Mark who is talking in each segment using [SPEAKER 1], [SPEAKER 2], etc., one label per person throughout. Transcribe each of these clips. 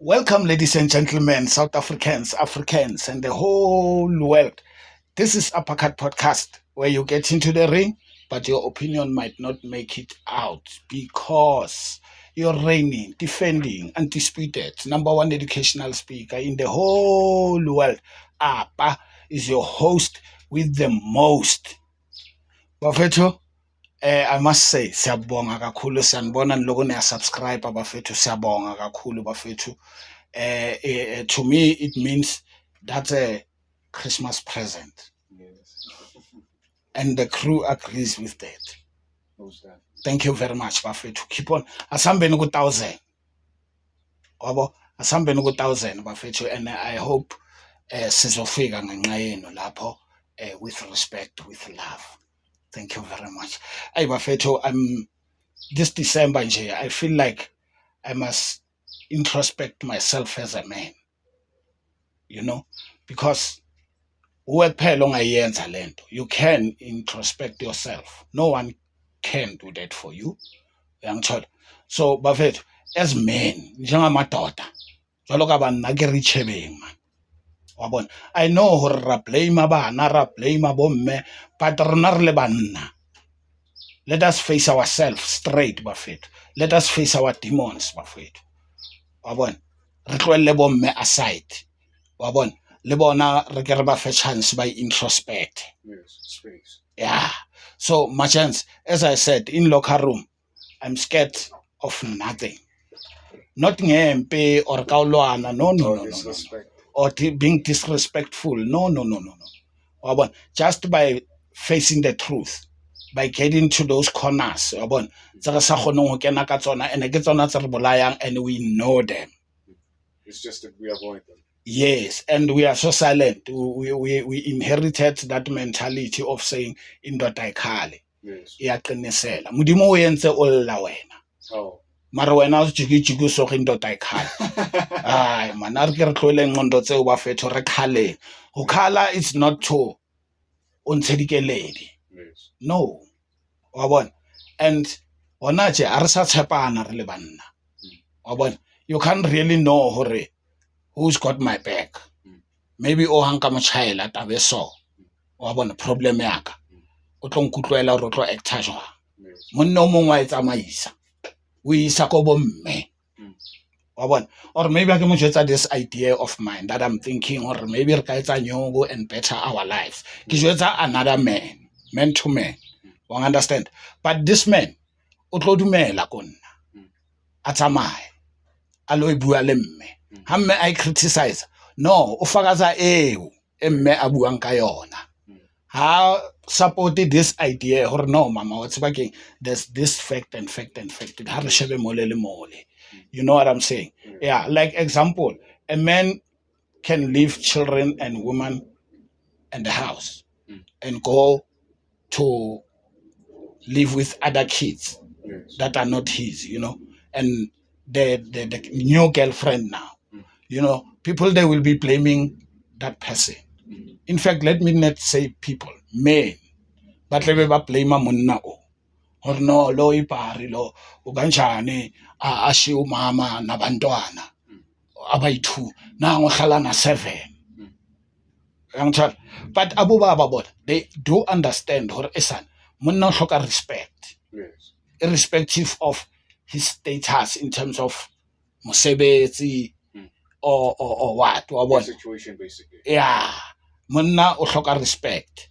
[SPEAKER 1] Welcome, ladies and gentlemen, South Africans, Africans, and the whole world. This is Uppercut Podcast, where you get into the ring, but your opinion might not make it out because you're reigning, defending, undisputed, number one educational speaker in the whole world. Appa is your host with the most. Bafethu, I must say, siyabonga kakhulu, sanibona niloko niya-subscribe bafethu, siyabonga kakhulu bafethu. To me, it means that's a Christmas present.
[SPEAKER 2] Yes.
[SPEAKER 1] And the crew agrees with that.
[SPEAKER 2] Who's that?
[SPEAKER 1] Thank you very much, Bafethu. Keep on. Asambeni ku 1,000. Wabo, asambeni ku 1,000, Bafethu. And I hope sizofika ngenxa yenu lapho with respect, with love. Thank you very much. Hey, Bafethu, this December, I feel like I must introspect myself as a man. You know, because you can introspect yourself. No one can do that for you. So, Buffett, as men, I know ho ra blame bana, ra blame bomme, but let us face ourselves straight, Buffett. Let us face our demons, Buffett. Re tlohelle bomme aside. Le bona re ke re ba fe chance by introspect.
[SPEAKER 2] Yes, space.
[SPEAKER 1] Yeah. So my chance, as I said, in locker room, I'm scared of nothing. Not ngempe or kaulwana, no.
[SPEAKER 2] Disrespect.
[SPEAKER 1] Or being disrespectful. No. Just by facing the truth, by getting to those corners, and we know them.
[SPEAKER 2] It's just that we avoid them.
[SPEAKER 1] Yes, and we are so silent. We inherited that mentality of saying indoda ayikhali.
[SPEAKER 2] Yes.
[SPEAKER 1] Iyaqinisela. Modimo o entse o lla wena.
[SPEAKER 2] Oh.
[SPEAKER 1] Mara wena o jigijigi so re indoda ayikhali. Ay man, a re ke re tlohele ngqondo tseo Bafethu re khaleng. Ho khala it's not to o ntshe dikeledi.
[SPEAKER 2] Yes.
[SPEAKER 1] No. Wa bona. And hona tje a re sa tshepana re le banna. Wa bona. You can't really know hore who's got my back. Maybe o hanka mochaela tabe so. Wa bona problem ya ka. O tlo nkutlwela hore o tlo acta jwa. Monna o mongwe wa etsamaisa. O isa ko bomme. Wa bona. Or maybe I can jwetsa this idea of mine that I'm thinking, or maybe re ka etsa nyongo and better our lives. Ke jwetsa another man to man. You understand? But this man o tlo dumela ko nna. A tsamaye. A lo bua le mme. Ha mme I criticize. No, o fakaza eo emme a buang ka yona. Ha supported this idea or no mama what's baking there's this fact and fact. Ha re shebe mole le mole. You know what I'm saying? Yeah, like example, a man can leave children and women in the house and go to live with other kids that are not his, and the new girlfriend now. People they will be blaming that person. In fact, let me not say people, men. But let me blame monna o. Or no, lo ipari lo uganjani ashi umama nabantwana. Abayi-2 na ngohlala na 7. But Abu Baba, they do understand or esan monna o hloka respect.
[SPEAKER 2] Yes.
[SPEAKER 1] Irrespective of his status in terms of mosebetsi or what.
[SPEAKER 2] The situation basically.
[SPEAKER 1] Yeah. Monna o hloka respect.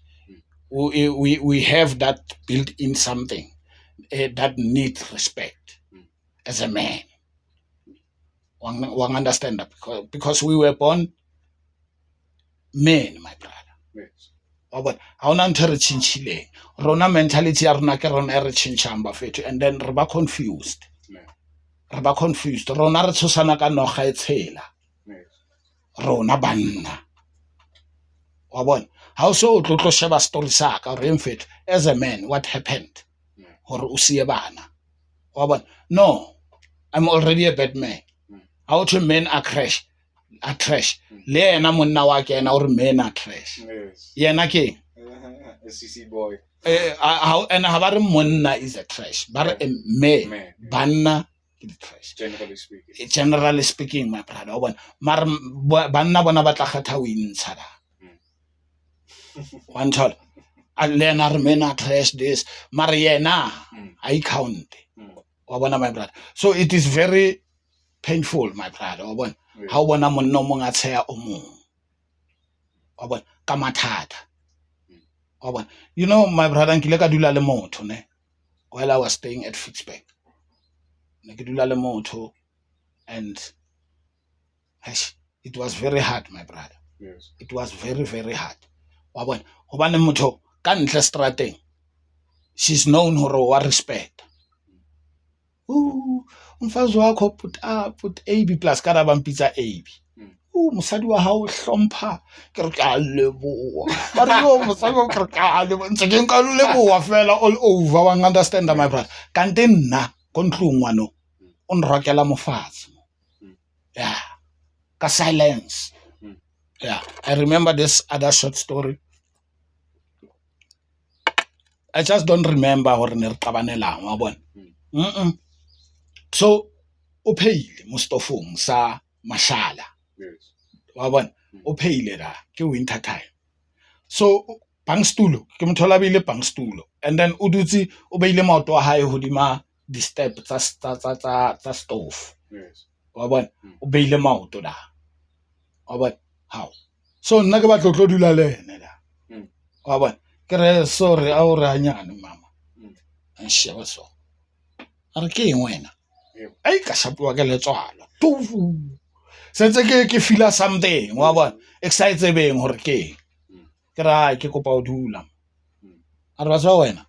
[SPEAKER 1] We have that built in something that needs respect as a man. One understand that because we were born men, my brother.
[SPEAKER 2] Yes.
[SPEAKER 1] But ha ona ntho re tshintshileng. Rona mentality ya rona ke rona e re tshintshang Bafethu, and then re ba confused. Rona re tshosana ka noga e tshela. Rona banna. Wa bona. How so tlo sheba story sa ka re mfethu as a man what happened? Hore o siye bana. Wa bona. No. I'm already a bad man. How to men are trash. Le yena monna wa ke yena or men are trash.
[SPEAKER 2] Yes.
[SPEAKER 1] Yena ke
[SPEAKER 2] A CC boy.
[SPEAKER 1] and ha ba re monna is a trash. Ba re me banna trash.
[SPEAKER 2] Generally speaking.
[SPEAKER 1] Generally speaking, my brother, wa bona mara banna bona ba tla kgetha o intsha da. One tall. And then I remain a trash this Mariana I count. Wa bona my brother. So it is very painful, my brother. Wa bona how bona monna mo nga tsaya o mong. Wa bona ka mathata. Wa bona. You know, my brother, nkile ka dula le motho ne while I was staying at Fitzburg. Ne ke dula le motho and it was very hard, my brother.
[SPEAKER 2] Yes.
[SPEAKER 1] It was very, very hard. Wa bona hobane motho ka ntle strateng, she's known hore wa respect. Umfazi wakho put AB plus ka ba mpitsa AB. Mosadi wa hao hlompha ke re ka leboa. Ba re yo mosadi wa ke re ka leboa ntse ke nka leboa fela all over, wa understand my brother. Kante nna ko ntlong wano o nrokela mofatshe. Yeah. Ka silence. Yeah, I remember this other short story. I just don't remember hore ne re qabanelang wa bona. So o pheile mostofong sa mashala.
[SPEAKER 2] Yes.
[SPEAKER 1] Wa bona o pheile da ke winter time. So bangstulo ke mothola bile bangstulo and then o dutse o beile maoto a hae hodima di step tsa stove.
[SPEAKER 2] Yes.
[SPEAKER 1] Wa bona o beile maoto da. Wa bona how. So nna ke batla tlo dula le ene da. Wa bona ke re sorry a o re hanyane mama. Nsheba so. Are ke eng wena? Ai ka shapiwa ke letswalo. Tufu. Sentse ke feel something wa bona excited beng hore ke ra ke kopa o dula. A re batla wena.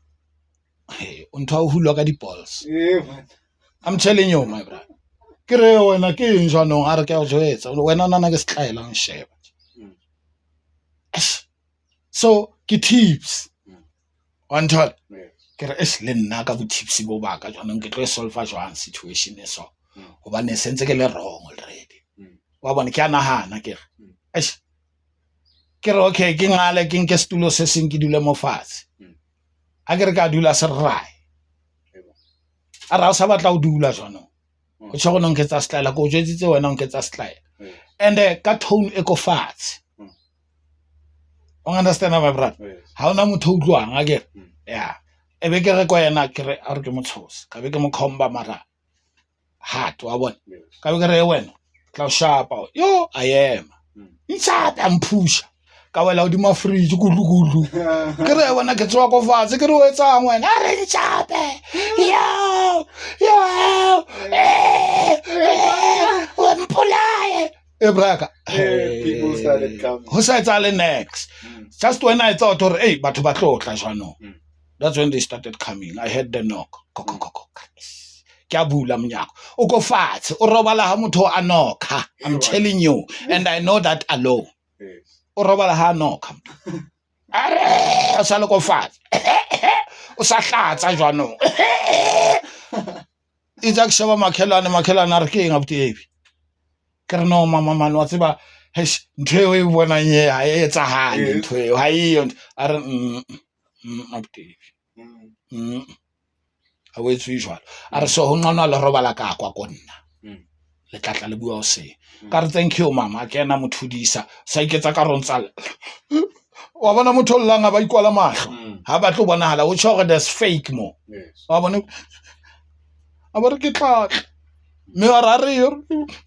[SPEAKER 1] O ntwa o hulwa ka di balls.
[SPEAKER 2] Yeah, man.
[SPEAKER 1] I'm telling you my brother. Ke re wena ke eng jwanong a re ke a joetsa wena nana ke setlaela nsheba. So ke tips. One thought. Ke re le nna ka bo tips bo baka jwanong ke tlo solve jwang situation e so. Hobane sentse ke le wrong already. Wa bona ke a nahana ke re ke re okay ke ngale ke nke stulo se seng ke dule mo fatshe. A ke re ka dula se rai. A ra o sa batla o dula jwanong. O tshego nong ke tsa style ko jetsitse wena o nke tsa style. And ka tone e ko fatshe. O understand my brother? Ha ona motho o utlwang a ke yeah. E be ke re kwa yena ke re a re ke motshosa. Ka be ke mo khomba mara heart wa bona. Ka be ke re wena tla shapa yo I am. Ntsapa ampusha. Ka wela o di ma fridge kudlu. Ke re wena ke tswa ko fatshe ke re o etsang wena? A re ntshape. Yo. O mpolaye. Ebraka.
[SPEAKER 2] People started coming.
[SPEAKER 1] Who said all next? Just when I thought or hey batho ba tlo tla jwanong. That's when they started coming. I heard the knock. Ke a bula monyako. O go fatshe o robala ha motho a knocka. I'm telling you and I know that alone.
[SPEAKER 2] Yes.
[SPEAKER 1] O robala ha knocka. Are o sa le go fatshe. O sa hlatsa jwanong. Itsa ke sheba makhelane a re ke eng abuti. Ke re no mama man wa tseba ntwe e bona nye ha e etsa hane ntwe ha e a re abuti. A we tswe jwalo a re so ho nqona le robala ka kwa konna le tlatla le bua o se ka re thank you mama ke ena mothudisa sa iketsa ka rontsa wa bona motho langa ba ikwala mahlo ha ba tlo bona hala o tshore there's fake mo wa bona a ba re ke tla me wa re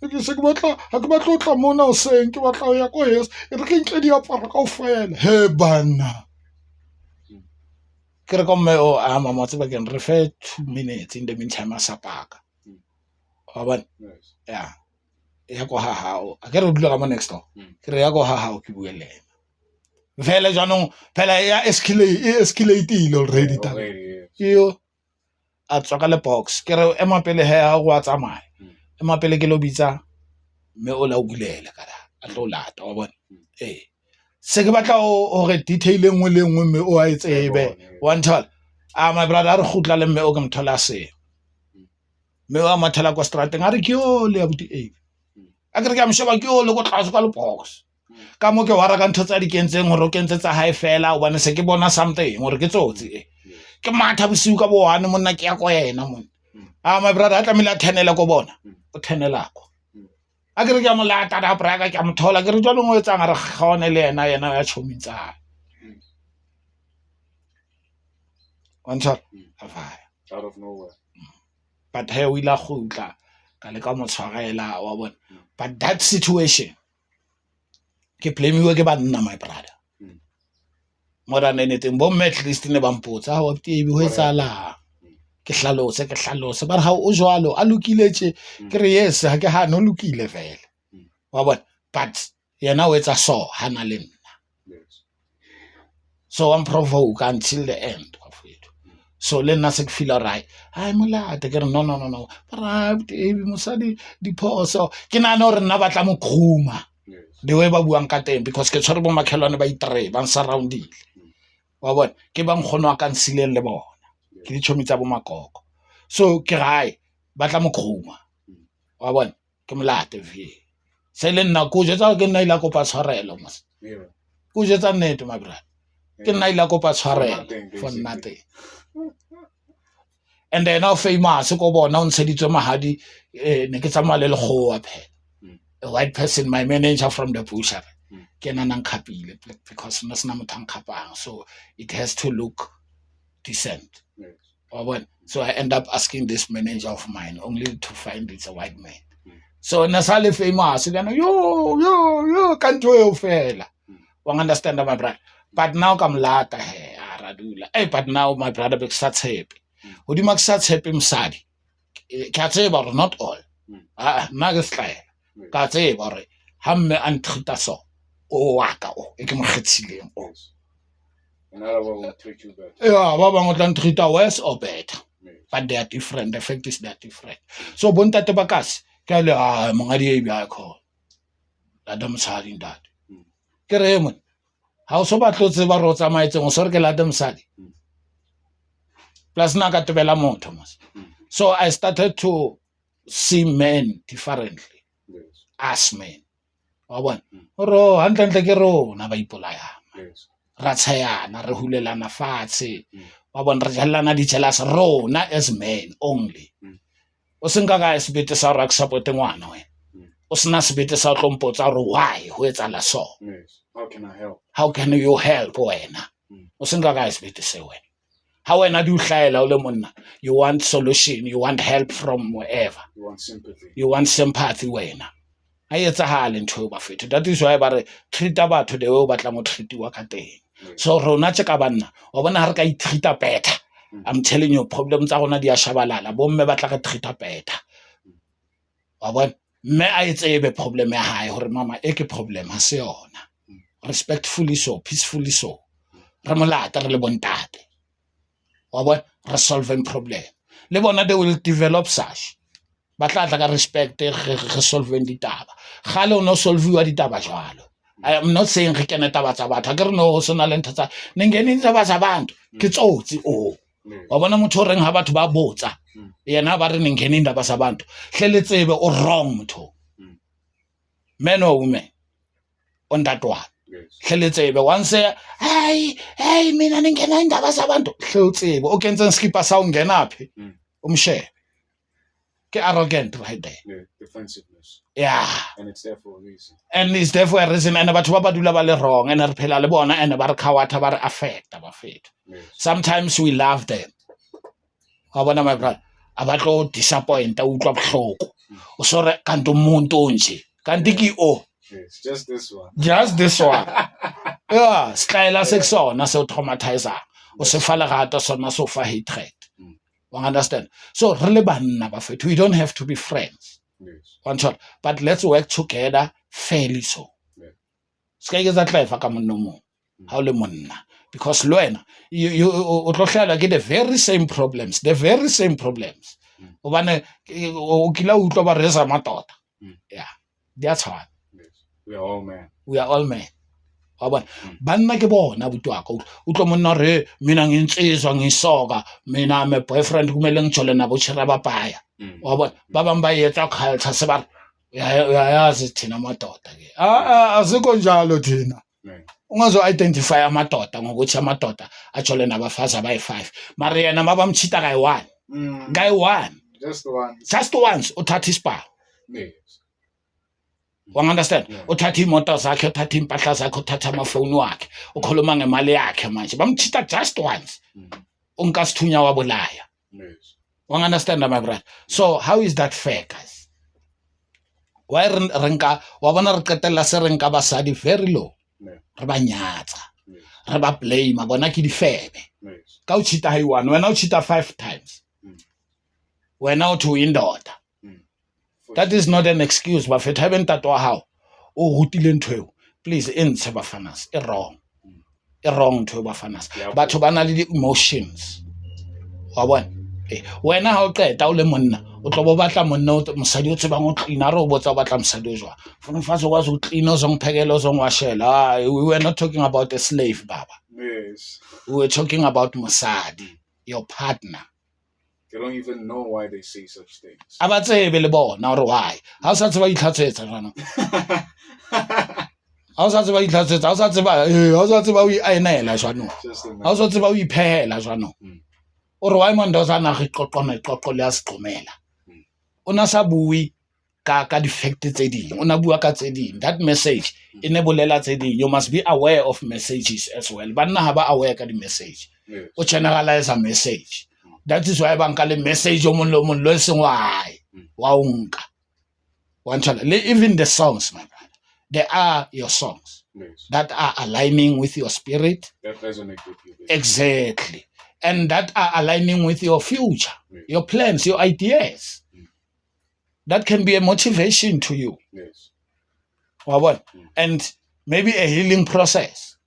[SPEAKER 1] ke se ke batla ha ke batla o tla mona o seng ke batla o ya ko yes e re ke ntle di apara ka ofela he bana ke re ko mme o a mama tseba ke re fe 2 minutes in the meantime asapaka wa bona yeah ya go ha hao a ke re dula ka mo next door ke re ya go ha hao ke buelena vele jwanong phela ya escalate already ta yo a tswa ka le box ke re ema pele he ha go a tsamaya ema pele ke lo bitsa mme o la o bulela kana a tlo lata wa bona se ke batla hore detail engwe le engwe mme o a etsebe one tall my brother re khutla le mme o ke mthola se mme wa mathela kwa strateng a re ke yo le abuti a ke re ke amsheba ke yo le go tlase ka le box ka mo ke wara ka ntho tsa di kentseng hore o kentse tsa high fela o bana se ke bona something hore ke tsotsi ke matha bosiu ka bo 1 monna ke ya ko yena monna my brother a tlamehile a thenele ko bona o thenelako a ke re ke mo lata da braka ke mo thola ke re jalo ngo etsang re kgone le yena ya chomitsa ontsha
[SPEAKER 2] out of nowhere.
[SPEAKER 1] But he o ila khutla ka le ka mo tshwarela wa bona. But that situation ke blame ke banna my brother more than anything bo at least ne ba mpotsa ha o tibi ho etsala ke hlalose ba ha o jwalo a lokiletse ke re yes ha ke ha no lokile vele wa bona but yena o etsa so hana le nna so I'm provoke until the end of it so le nna se ke feel right ai molate ke re no but ebi mosadi diphoso ke nana re nna batla mo khuma the way ba buang ka teng because ke tshware bo makhelwane ba itre ba surroundile wa bona ke bang khono ka nsileng le bona ke ditshomi tsa bo makoko so ke gai batla mo khuma wa bona ke molate ve se le nna go jetsa ke nna ila kopa tshwarelo mos go jetsa nnete my brother ke nna ila kopa tshwarelo for nothing and then now famous go bona o ntsheditswe mahadi ne ke tsamaya le go aphe a white person my manager from the butcher ke nana nkapile because no sna motho nkapang so it has to look decent so I end up asking this manager of mine only to find it's a white man so nasale famous then yo can't you fela you understand my brother but now come lata he aradula but now my brother be start happy odi mak start happy msadi ka tseba not all na ke sky ka tseba re ha mme a ntrita so o waka o ke mo kgethileng o
[SPEAKER 2] another one will treat you better
[SPEAKER 1] ba bang o tla ntrita worse or better but they are different the fact is they are different so bontate bakasi ke le mongadi e bya kho Adam Sadi that ke re mo ha o so ba tlotse ba ro tsamaetseng o so re ke la Adam Sadi plus na ka tebela motho mos so I started to see men differently as men wa bona ro hantle ke rona ba ipolaya ra tshayana re hulelana fatshe wa bona re jallana di jealous rona as men only o senka ga sebete sa ra support ngwana wena o sena sebete sa tlompotsa ro why ho etsala so how can you help wena o senka ga sebete se wena ha wena di uhlaela o le monna you want solution you want help from wherever you want sympathy wena a etsa hale ntho ba fetho that is why ba re treat batho the way o batla mo treatiwa ka teng so rona tse ka banna o bona re ka itreata better I'm telling you problems tsa rona di a shabalala bo mme batla ka treata better wa bona mme a etsebe problem ya hae hore mama e ke problem ha se yona respectfully so peacefully so re molata re le bontate wa bona resolving problem le bona they will develop such batla ka respect resolving ditaba gale o no solviwa ditaba jwalo I am not saying re kena taba tsa batho ke re no ho sona le nthatsa nengeni taba tsa bantu ke tsotsi o wa bona motho reng ha batho ba botsa yena ba re nengeni ndaba tsa bantu hleletsebe o wrong motho men or women on that one hleletsebe once hey mina ningena indaba tsa bantu hleletsebe o kentse skipper sa ungena phi umshebe ke arrogant right there
[SPEAKER 2] defensiveness
[SPEAKER 1] and
[SPEAKER 2] it's there for a reason
[SPEAKER 1] and batho ba ba dula ba le wrong and re phela le bona and ba re khawatha ba re affect ba fethu sometimes we love them wa bona my brother abatlo disappoint a utlwa bohloko o so re kanto umuntu nje kanti ki
[SPEAKER 2] just this one
[SPEAKER 1] style sexona so traumatizer o se fala rata sona so fa hatred you understand so really banna ba fethu we don't have to be friends one shot but let's work together fairly so ska ke za tlefa ka monna mo ha o le monna because lo wena you o tlohlela ke the very same problems o bane o kila utlo ba resa matota that's hard
[SPEAKER 2] we are all men
[SPEAKER 1] wa bona banna ke bona butwaka utlo monna re mina ngintsizwa ngisoka mina me boyfriend kumele ngijole nabo chira bapaya wa bona ba bang ba yetsa culture se ba yazi thina madoda ke azikho njalo thina ungazo identify amadoda ngokuthi amadoda ajole nabafazi abayi5 mara yena mabamchita guy 1
[SPEAKER 2] Just once.
[SPEAKER 1] Just once, uthatha isibhawu.
[SPEAKER 2] Yes.
[SPEAKER 1] Understand?
[SPEAKER 2] Yeah.
[SPEAKER 1] Uthatha imoto zakhe, uthatha impahla zakhe, uthatha amafoni wakhe, ukhuluma ngemali yakhe manje. Bamchitha just once. Unkasithunya wabulaya.
[SPEAKER 2] Yes.
[SPEAKER 1] Understand, my brother? So how is that fair, guys? Why renka wa bona re qetella se renka basadi very low. Re ba nyatsa. Re ba blame bona ke difebe. Ka o cheat hai one, wena o cheat 5 times. Wena o to indoda. That is not an excuse, but for having that how o rutile ntwe. Please entshe bafanas. E wrong. E wrong to bafanas. Batho bana le emotions. Wa bona? Wena ha o qeta o le monna o tlo bo batla monna mosadi o tsebang o clean a re o botsa o batla mosadi o jwa fona fa so kwazi o clean o zong phekela o zong washela. We were not talking about a slave, baba.
[SPEAKER 2] Yes.
[SPEAKER 1] We were talking about mosadi, your partner.
[SPEAKER 2] They don't even know why they say such things.
[SPEAKER 1] Aba tsebe le bona or why ha o sa tseba itlhatsetsa jana ha o sa tseba itlhatsetsa ha o sa tseba o iaenela jana ha o sa tseba o iphehela jana or why mandozana re qoqo le a siqomela ona sa bui ka defect tse ding ona bua ka tse ding. That message in bolela tse ding. You must be aware of messages as well. Banna ha ba aware ka di message o generalize a message. That is why banka le message o mon lo seng why wa unka even the songs, my brother, they are your songs that are aligning with your spirit,
[SPEAKER 2] that resonate with you.
[SPEAKER 1] Exactly. And that are aligning with your future, your plans, your ideas. That can be a motivation to you.
[SPEAKER 2] Yes.
[SPEAKER 1] And maybe a healing process.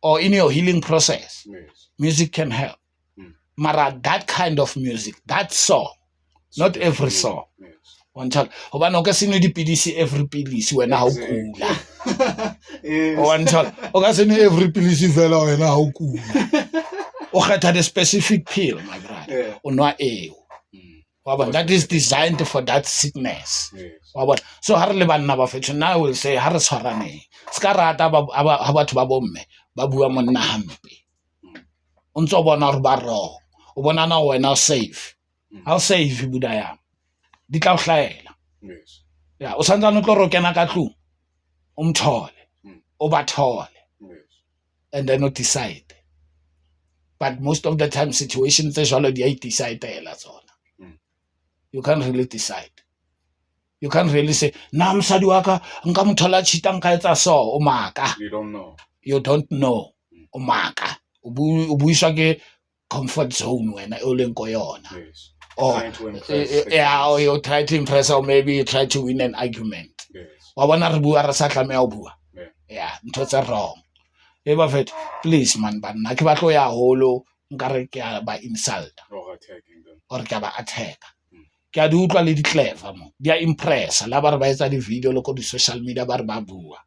[SPEAKER 1] Or in your healing process, music can help. Mara, that kind of music, that song, not every song. One child, hobane o ka se no dipidisi every pilisi wena ha o kula. One child, o ka se no every pilisi fela wena ha o kula. O kgetha the specific pill, my brother. O nwa eo. That is designed for that sickness. So ha re le banna ba fetho now will say ha re tshwarane. Ska rata ha batho ba bomme ba bua monna hampe. O ntse o bona re ba wrong. O bona na wena o safe. How safe budaya? Di tla o hlaela.
[SPEAKER 2] Yes.
[SPEAKER 1] Yeah, o santsane o tlo ro kena ka tlung. O mthole. O ba thole. And then o decide. But most of the time situations tse jwalo di a decide-ela tsona. You can't really decide. You can't really say na mosadi wa ka nka mothola cheat nka etsa so o maka.
[SPEAKER 2] You don't know.
[SPEAKER 1] You don't know. O maka. O buiswa ke comfort zone wena o leng ko yona.
[SPEAKER 2] Yes.
[SPEAKER 1] Or or you try to impress, or maybe you try to win an argument.
[SPEAKER 2] Yes.
[SPEAKER 1] Wa bona re bua re sa tlameha o bua. Yeah, ntho tse wrong. Eba fet, please man, banna ke batlo ya holo nka re ke ba insult
[SPEAKER 2] Or attacking them.
[SPEAKER 1] or ke ba attack. Ke a di utlwa le di clever mo. Di a impress la ba re ba etsa di video le ko di social media ba re ba bua.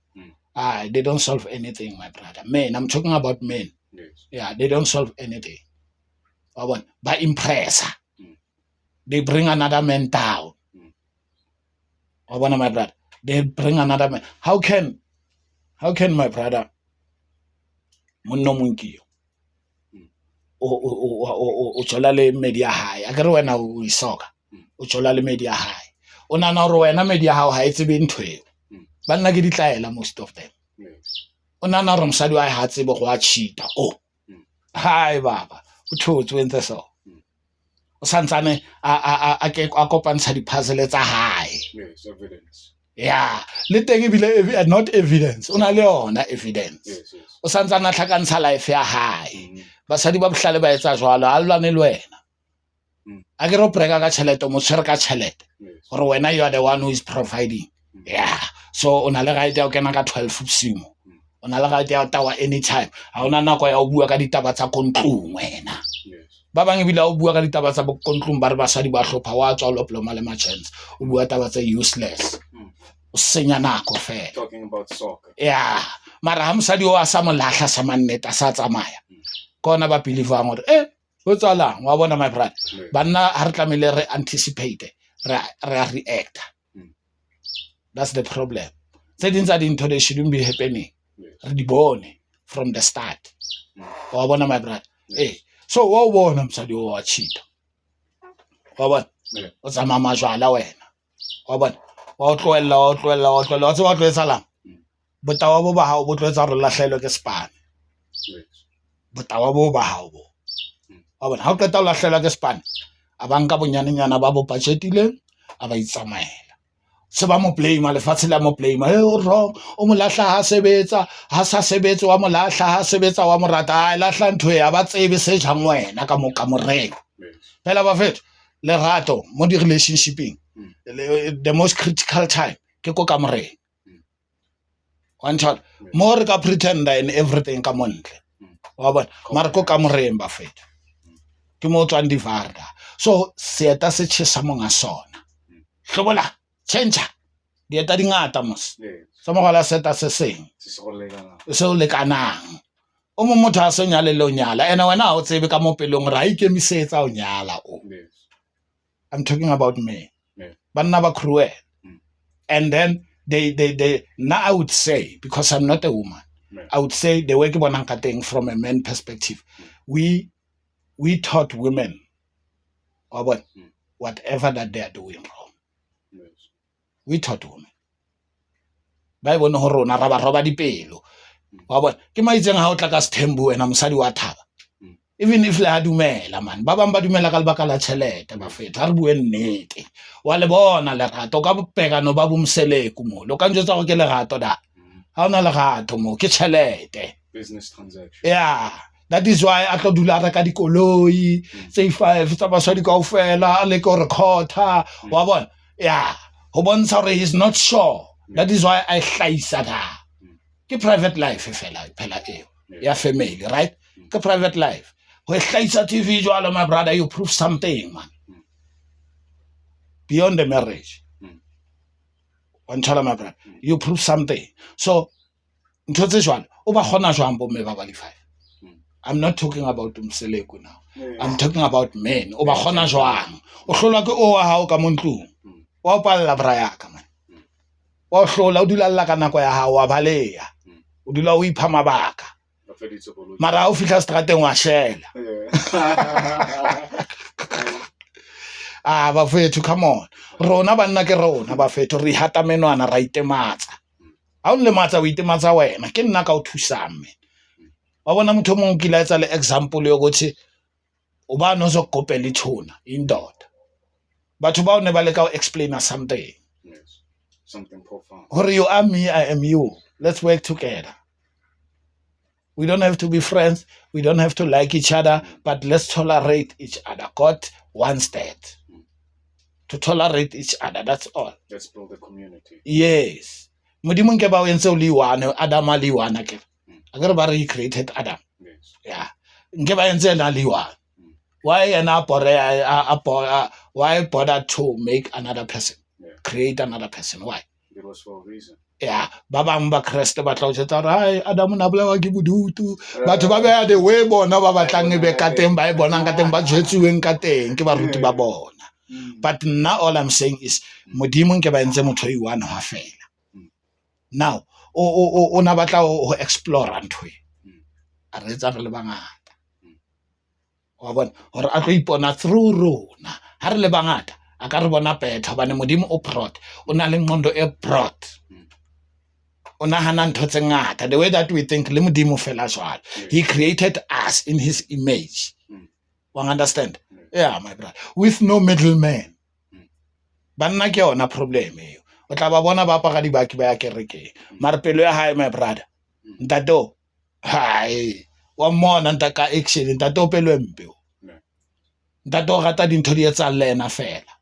[SPEAKER 1] They don't solve anything, my brother. Men, I'm talking about men.
[SPEAKER 2] Yes.
[SPEAKER 1] Yeah, they don't solve anything. By impressor. They bring another man down. My brother. They bring another man. How can my brother Munno Munkiyo o chola le media high? A kere wena o isoka. O chola le media high. O nana ro wena media high ha etse be ntwe. Banna ke ditlaela most of them. O nana ro msadi wa ha tsebe go a cheat. Hi baba. O thotse wentse so. O santsane a ke a kopantsha di puzzle tsa hae.
[SPEAKER 2] Yes, evidence.
[SPEAKER 1] Yeah, le teng ebile not evidence. Una le yona evidence.
[SPEAKER 2] Yes.
[SPEAKER 1] O santsana tlhakantsha life ya hae. Basadi ba bohlale ba etsa jwalo a lwane le wena. A ke ro preka ka tšhelete mo tshwere ka tšhelete. Gore wena you are the one who is providing. Yeah. So ona le right ya o kena ka 12 bosigo. Ona le right ya o tawa anytime. Ha ona nako ya o bua ka ditaba tsa kontlong wena. Ba bang ebile o bua ka ditaba tsa kontlong ba re basadi ba hlopha wa tswa loploma le machance. O bua taba tsa useless. O senya nako fela.
[SPEAKER 2] Talking about soccer.
[SPEAKER 1] Yeah. Mara ha mosadi o a sa molahla sa mannete sa tsamaya. Kona ba believe ang gore o tsalang wa bona my brother. Banna ha re tlamile re anticipate re react. That's the problem. Tse ding tsa dintho they shouldn't be happening. Re di bone from the start. Wa bona my brother. So wa bona mosadi o a cheat. wa bona
[SPEAKER 2] Yeah.
[SPEAKER 1] o tsamaya majwala wena wa bona wa o tlohella wa tseba o tlo etsalang botawa bo ba hao bo tlo etsa hore lahlelwe ke spane
[SPEAKER 2] Yes.
[SPEAKER 1] botawa bo ba hao bo wa bona ha o qeta o lahlelwa ke spane a ba nka bonyanenyana ba bo budgetileng a ba itsamaela se ba mo blame lefatshe la mo blame o wrong o mo lahla ha sebetsa ha sa sebetse wa mo lahla ha sebetsa wa mo rata ha lahla ntho ya ba tsebe se jang wena ka mo kamoreng
[SPEAKER 2] Yes.
[SPEAKER 1] phela ba fethu lerato mo di relationshiping the most critical time ke ko kamoreng one shot mo re ka pretender in everything ka montle wa bona mara ko kamoreng ba fethu ke mo tswang divarda so seeta se tshesa monga sona hlobola change dieta dingata mos
[SPEAKER 2] Yes.
[SPEAKER 1] sa mogala seta se seng se o lekanang o mo motho a se nyale le o nyala ene wena ha o tsebe ka mo pelong ra ikemisetsa o nyala o
[SPEAKER 2] Yes.
[SPEAKER 1] I'm talking about me
[SPEAKER 2] Yeah.
[SPEAKER 1] banna ba cruel and then they now I would say because I'm not a woman
[SPEAKER 2] Yeah.
[SPEAKER 1] I would say the way ke bonang ka teng from a man perspective we taught women about whatever that they are doing wrong
[SPEAKER 2] Yes.
[SPEAKER 1] we taught women ba e bone ho rona ra ba roba dipelo wa bona ke maitseng ha o tla ka sethembu wena mosadi wa thaba even if le ha dumela man ba bang ba dumela ka lebaka la tšhelete ba feta re bue nnete wa le bona lerato ka bopekano ba bomseleku mo lo ka njwetsa go ke lerato da ha ona lerato mo ke tšhelete
[SPEAKER 2] Business transaction.
[SPEAKER 1] yeah that is why a tlo dula reka dikoloi tse 5 tsa basadi kaofela a le ko recorder wa bona yeah ho bontsha hore he is not sure that is why I hlaisa da ke private life fela phela eo ya family right ke private life ho hlaisa TV jwalo my brother you prove something man beyond the marriage one chala my brother you prove something so ntho tse jwalo o ba khona jwang bo me ba ba le 5 I'm not talking about umseleku now I'm talking about men o ba khona jwang o hlolwa ke o wa hao ka montlong wa o palla braya ka man wa hlola o dula lla ka nako ya hao wa baleya o dula o ipha mabaka mara ha o fihla strateng wa shela ba fethu come on rona banna ke rona ba fethu re hata menwana ra itematsa ha o le matsa o itematsa wena ke nna ka o thusang me wa bona motho mongwe ke la etsa le example yokuthi uba nozokopela ithuna indoda batho ba ne ba le ka o explain something
[SPEAKER 2] Yes. Something profound.
[SPEAKER 1] hore you are me I am you let's work together we don't have to be friends we don't have to like each other but let's tolerate each other God wants that to tolerate each other that's all
[SPEAKER 2] Let's build a community.
[SPEAKER 1] yes modimo nke ba o entse o le one Adam a le one ke akere ba re created Adam
[SPEAKER 2] Yes.
[SPEAKER 1] yeah nke ba entse na le one why why bother to make another person create another person why
[SPEAKER 2] It was for a reason.
[SPEAKER 1] yeah ba bang ba Kreste ba tla o tsetsa re hai Adam na bolawa ke bodutu batho ba beya the way bona ba batlang e be ka teng ba e bonang ka teng ba jwetsuweng ka teng ke baruti ba bona but now all I'm saying is modimo nke ba entse motho I one ha fela now o na batla o explore ntwe a re tsa re le bangata wa bona hore a tlo ipona through rona ha re le bangata a ka re bona betha bane modimo o broad o na le ngcondo e broad o nahana ntho tse ngata the way that we think le modimo fela jwalo he created us in his image you understand yeah my brother with no middleman banna ke ona problem eo o tla ba bona ba apara dibaki ba ya kereke mara pelo ya hae my brother ntato hai wa mona ntaka action ntato pelo empe ntato rata dintho di etsa le ena fela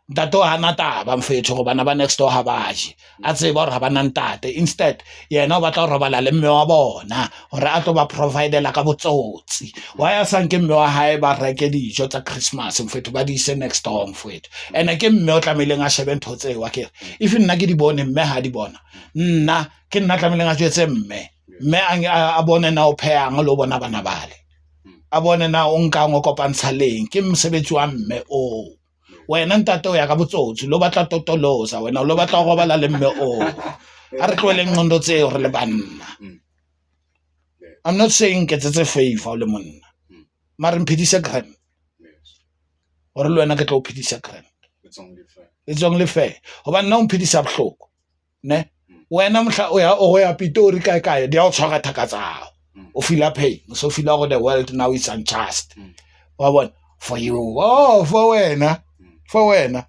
[SPEAKER 1] ntato hana taba mfethu go bana ba next door ha baje a tseba hore ha bana ntate instead yena o batla go robala le mme wa bona hore a tlo ba providela ka botsotsi wa ya sanke mme wa hae ba reke dijo tsa Christmas mfethu ba di se next door mfethu ene ke mme o tlameleng a shebe ntho tse wa ke if nna ke di bone mme ha di bona nna ke nna tlameleng a jwetse mme a bone na o pheyang lo bona bana bale a bone na o nka ngo kopantsha leng ke mosebetsi wa mme o wena ntate o ya ka botsotsi lo batla totolosa wena lo batla go bala le mme o a re tlwele ngcondo tseo re le banna I'm not saying ke tsetse favor le monna mara mphidise grand or le wena ke tlo phedisa grand.
[SPEAKER 2] It's only fair.
[SPEAKER 1] It's only fair hoba nna o mphedisa bohloko ne wena mhla o ya Pitori kae dia o tshwara thaka tsa o feel pain so feel like the world now is unjust wa bona for you for wena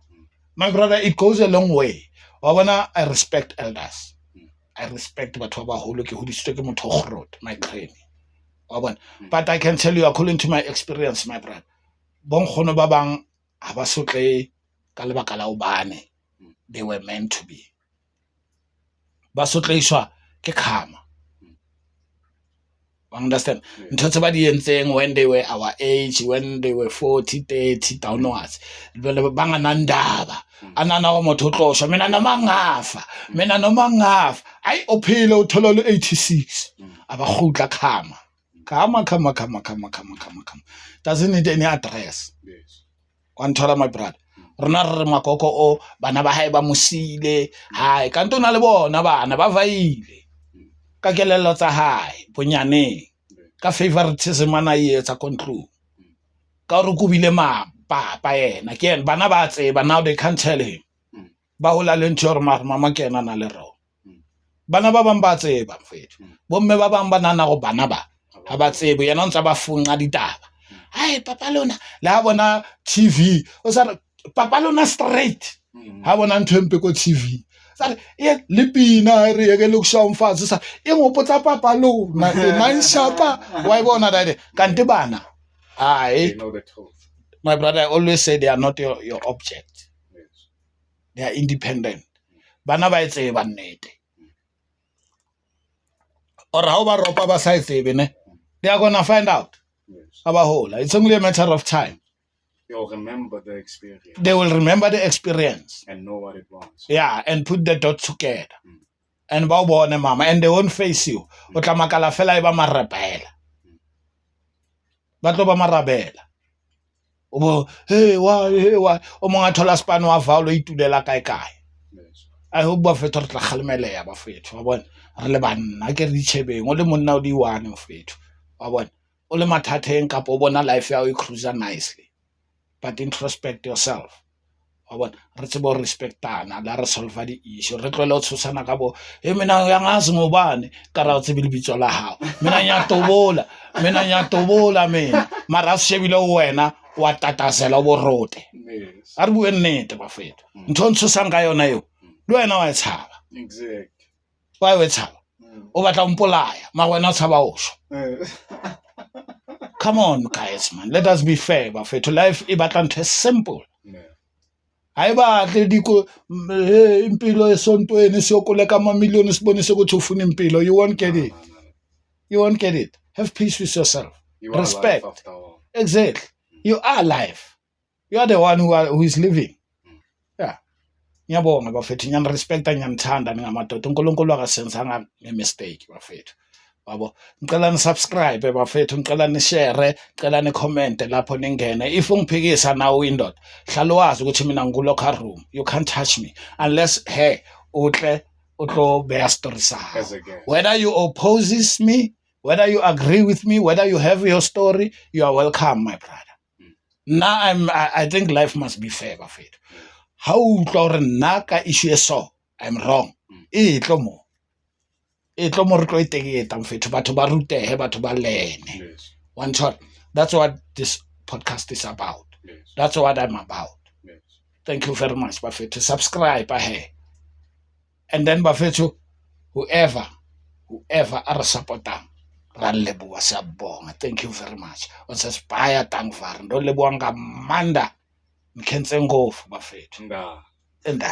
[SPEAKER 1] my brother it goes a long way wa bona I respect elders I respect batho ba baholo ke hodisitswe ke motho o kgrot my granny wa bona but I can tell you according to my experience my brother bonkgono ba bang ha ba sotle ka lebaka la obane they were meant to be ba sotleiswa ke karma understand ntho tse ba di entseng when they were our age when they were 40 30 downwards ba ngana ndaba anana wa motho tlosha mina noma ngafa ai ophile uthola lo 86 abagutla karma doesn't need any address
[SPEAKER 2] Yes.
[SPEAKER 1] one thola my brother rona re makoko o bana ba hae ba mosile hai ka ntona le bona bana ba vaile ka kelelo tsa hae bonyane ka favoritism ana yetsa control ka re kubile papa yena ke ena bana ba tseba now they can't tell him ba hola le ntho re mama ke ena na le ro bana ba bang ba tseba mfethu bomme ba bang banana go bana ba ha ba tsebe yena ntse ba funga ditaba hai papa lona la bona TV o sa papa lona straight ha bona nthempe ko TV sa ye lipina re ke lokusha umfazi sa ingopotsa papa lona nine shapa wa bona dade kanti bana
[SPEAKER 2] They know the truth.
[SPEAKER 1] my brother I always say they are not your object
[SPEAKER 2] Yes.
[SPEAKER 1] they are independent bana ba etse ba nnete or how ba ropa ba sa etse ne they are gonna find out
[SPEAKER 2] Yes.
[SPEAKER 1] abahola it's only a matter of time
[SPEAKER 2] You'll remember the experience
[SPEAKER 1] they will remember the experience
[SPEAKER 2] and know what it was.
[SPEAKER 1] yeah and put the dots together and ba bone mama and they won't face you o tla makala fela e ba marabela ba tlo ba marabela o bo hey why o monga thola span wa valo itulela kae
[SPEAKER 2] Yes.
[SPEAKER 1] I hope ba fetho re tla khalmeleya ba fetho wa bona re le banna ke re ditshebeng o le monna o di one o fetho wa bona o le mathateng kapo o bona life ya o e cruise nicely but introspect yourself wa bona re tsebo respectana la re solve di issue re tlole o tshosana ka bo e mina ya ngazi ngobane ka ra o tsebile bitso la hao mina nya tobola mina mara shebile wena wa tatasela bo rote
[SPEAKER 2] Yes.
[SPEAKER 1] a re bue nnete ba fetho ntho ntshosang ka yona yo le wena wa e tshaba
[SPEAKER 2] Exact.
[SPEAKER 1] wa e tshaba o batla mpolaya ma wena o tshaba o sho come on guys man let us be fair ba fetho life e batla ntho simple
[SPEAKER 2] Yeah.
[SPEAKER 1] hayi bahle diko impilo esontweni siyokuleka ama million sibone sokuthi ufuna impilo you won't get it you won't get it have peace with yourself
[SPEAKER 2] You are
[SPEAKER 1] respect
[SPEAKER 2] life after all.
[SPEAKER 1] exactly you are alive you are the one who is living yeah ngiyabonga bafethu nyani respecta ngiyanthanda ngamadoda uNkulunkulu akasenzanga ngemistake bafethu wabo ngicela ni subscribe bafethu ngicela ni share ngicela ni comment lapho ningene if ungiphikisa nawe indoda hlalo wazi ukuthi mina ngikulocker room you can't touch me unless utle utlo bear story
[SPEAKER 2] As
[SPEAKER 1] sayo
[SPEAKER 2] a guest.
[SPEAKER 1] whether you opposes me whether you agree with me whether you have your story you are welcome my brother now I think life must be fair bafethu how utlo hore nna ka issue so I'm wrong itlo mo re tlo iteketa mfethu batho ba rutehe batho ba lene
[SPEAKER 2] Yes.
[SPEAKER 1] one shot that's what this podcast is about
[SPEAKER 2] Yes.
[SPEAKER 1] that's what I'm about
[SPEAKER 2] Yes.
[SPEAKER 1] thank you very much bafethu subscribe and then bafethu whoever are supportang ra leboha sabonga thank you very much o se spaya tangvar ndo leboha ngamanda mkhenze ngofu bafethu
[SPEAKER 2] Nah.
[SPEAKER 1] and